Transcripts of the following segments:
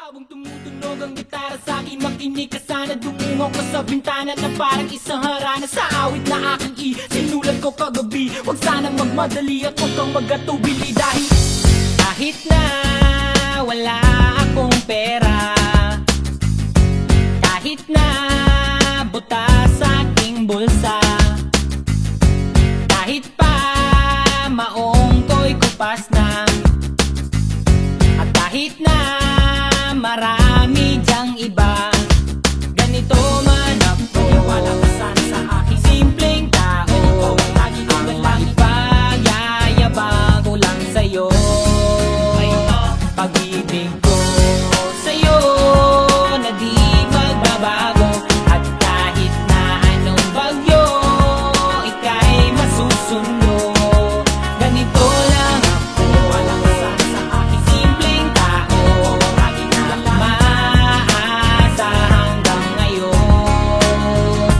Habang tumutunog ang gitara sa akin, makinig ka sana. Dumungaw ka sa bintana na parang isang harana. Sa awit na aking sinulat ko kagabi. Huwag sana magmadali at huwag kang magatubili. Dahil kahit na wala akong pera, kahit na butas sa aking bulsa, kahit pa maong ko'y kupas na, at kahit na marami dyang iba, ganito man ako, wala ka sana sa aking simpleng tao. Ikaw ang lagi ko na lang ipag-yayabang ko lang sa'yo. Pag-ibig ko sa'yo na di magbabago, at kahit na anong bagyo, ika'y masusundo. Ganito lang ako, wala ka sana sa aking simpleng tao. Lagi na lang maasa hanggang ngayon.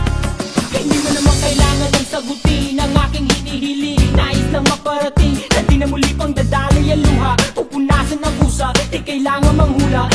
Kaya hindi mo naman kailangan ng sagutin ang aking hinihiling. Nais lang maparating na di na muli pang dadaloy ang luha. Pupunasan ng pusa, di kailangan manghula.